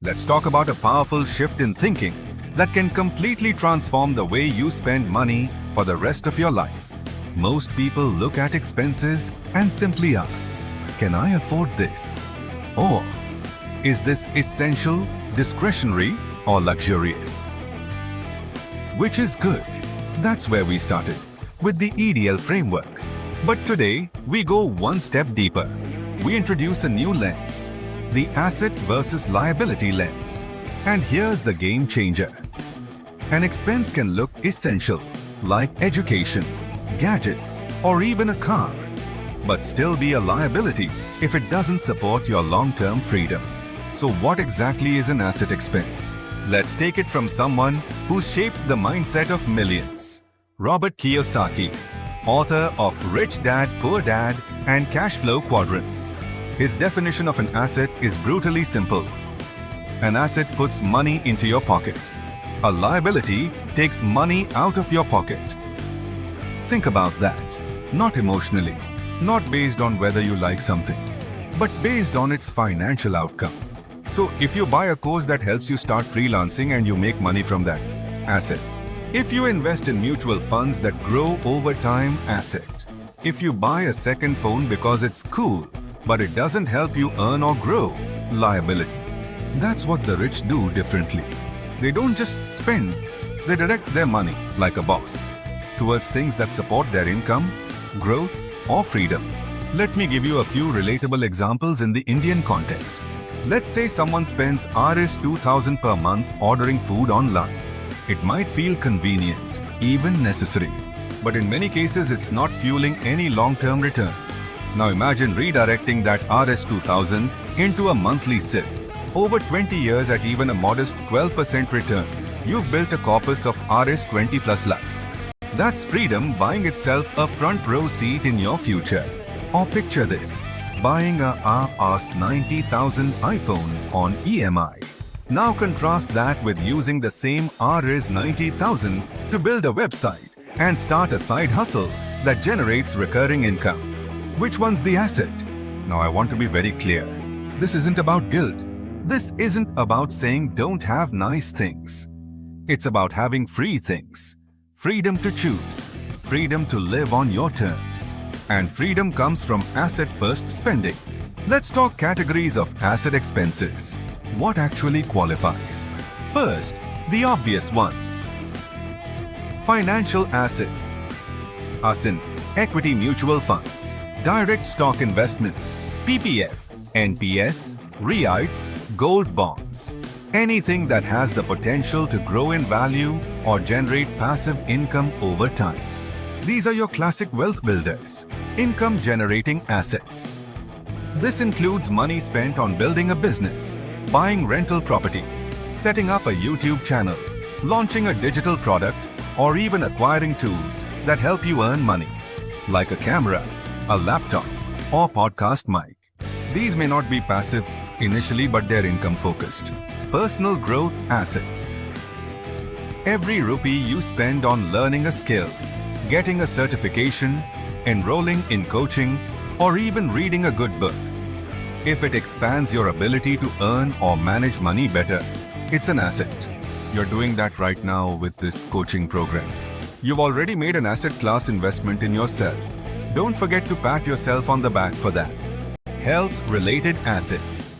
let's talk about a powerful shift in thinking that can completely transform the way you spend money for the rest of your life. Most people look at expenses and simply ask, can I afford this? Or, is this essential, discretionary, or luxurious? Which is good? That's where we started, with the EDL framework. But today, we go one step deeper. We introduce a new lens, the asset versus liability lens. And here's the game changer. An expense can look essential, like education, gadgets, or even a car, but still be a liability if it doesn't support your long-term freedom. So what exactly is an asset expense? Let's take it from someone who's shaped the mindset of millions. Robert Kiyosaki, author of Rich Dad, Poor Dad and Cash Flow Quadrants. His definition of an asset is brutally simple. An asset puts money into your pocket. A liability takes money out of your pocket. Think about that. Not emotionally, not based on whether you like something, but based on its financial outcome. So if you buy a course that helps you start freelancing and you make money from that, asset. If you invest in mutual funds that grow over time, asset. If you buy a second phone because it's cool, but it doesn't help you earn or grow, liability. That's what the rich do differently. They don't just spend, they direct their money like a boss towards things that support their income, growth, or freedom. Let me give you a few relatable examples in the Indian context. Let's say someone spends Rs 2,000 per month ordering food online. It might feel convenient, even necessary, but in many cases it's not fueling any long-term return. Now imagine redirecting that Rs 2,000 into a monthly SIP. Over 20 years at even a modest 12% return, you've built a corpus of Rs 20 plus lakhs. That's freedom buying itself a front row seat in your future. Or picture this, buying a Rs 90,000 iPhone on EMI. Now contrast that with using the same Rs 90,000 to build a website and start a side hustle that generates recurring income. Which one's the asset? Now I want to be very clear. This isn't about guilt. This isn't about saying don't have nice things. It's about having free things. Freedom to choose. Freedom to live on your terms. And freedom comes from asset-first spending. Let's talk categories of asset expenses. What actually qualifies? First, the obvious ones. Financial assets. As in equity mutual funds, direct stock investments, PPF, NPS, REITs, gold bonds. Anything that has the potential to grow in value or generate passive income over time. These are your classic wealth builders, income-generating assets. This includes money spent on building a business, buying rental property, setting up a YouTube channel, launching a digital product, or even acquiring tools that help you earn money, like a camera, a laptop, or podcast mic. These may not be passive initially, but they're income-focused. Personal growth assets. Every rupee you spend on learning a skill, getting a certification, enrolling in coaching, or even reading a good book, if it expands your ability to earn or manage money better, it's an asset. You're doing that right now with this coaching program. You've already made an asset class investment in yourself. Don't forget to pat yourself on the back for that. Health-related assets.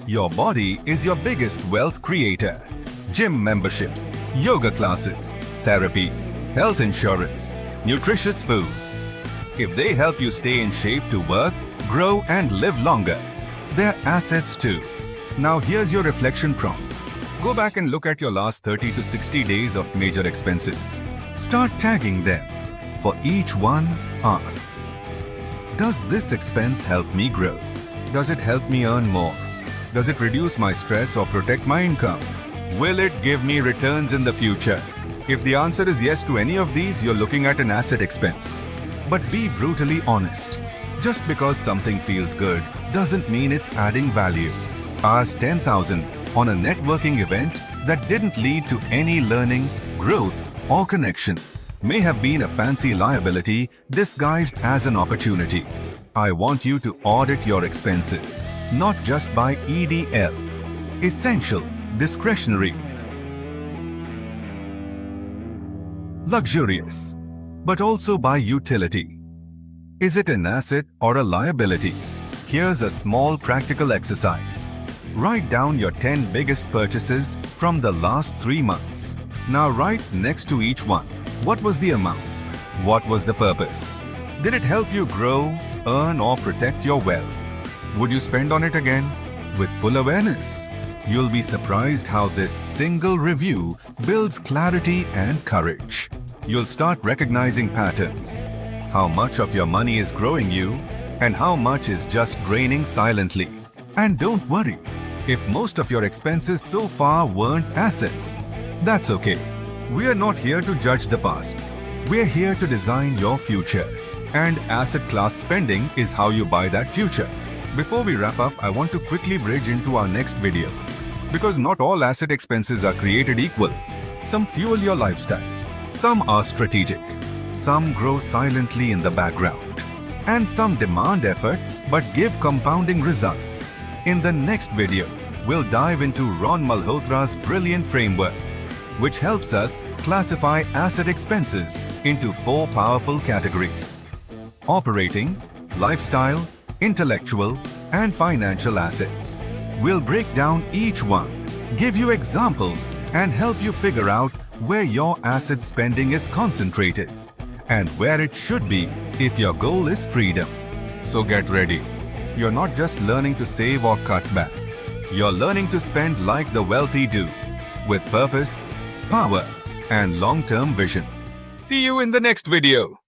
Your body is your biggest wealth creator. Gym memberships, yoga classes, therapy, health insurance, nutritious food. If they help you stay in shape to work, grow and live longer, they're assets too. Now here's your reflection prompt. Go back and look at your last 30 to 60 days of major expenses. Start tagging them. For each one, ask, does this expense help me grow? Does it help me earn more? Does it reduce my stress or protect my income? Will it give me returns in the future? If the answer is yes to any of these, you're looking at an asset expense. But be brutally honest. Just because something feels good doesn't mean it's adding value. Ask 10,000 on a networking event that didn't lead to any learning, growth, or connection may have been a fancy liability disguised as an opportunity. I want you to audit your expenses, not just by EDL. essential, discretionary. Luxurious, but also by utility. Is it an asset or a liability? Here's a small practical exercise. Write down your 10 biggest purchases from the last 3 months. Now write next to each one. What was the amount? What was the purpose? Did it help you grow, earn, or protect your wealth? Would you spend on it again? With full awareness, you'll be surprised how this single review builds clarity and courage. You'll start recognizing patterns. How much of your money is growing you and how much is just draining silently. And don't worry, if most of your expenses so far weren't assets, that's okay. We are not here to judge the past. We're here to design your future. And asset class spending is how you buy that future. Before we wrap up, I want to quickly bridge into our next video. Because not all asset expenses are created equal. Some fuel your lifestyle. Some are strategic. Some grow silently in the background. And some demand effort but give compounding results. In the next video, we'll dive into Ron Malhotra's brilliant framework, which helps us classify asset expenses into 4 powerful categories: operating, lifestyle, intellectual, and financial assets. We'll break down each one, give you examples, and help you figure out where your asset spending is concentrated and where it should be if your goal is freedom. So get ready. You're not just learning to save or cut back. You're learning to spend like the wealthy do, with purpose, power, and long-term vision. See you in the next video.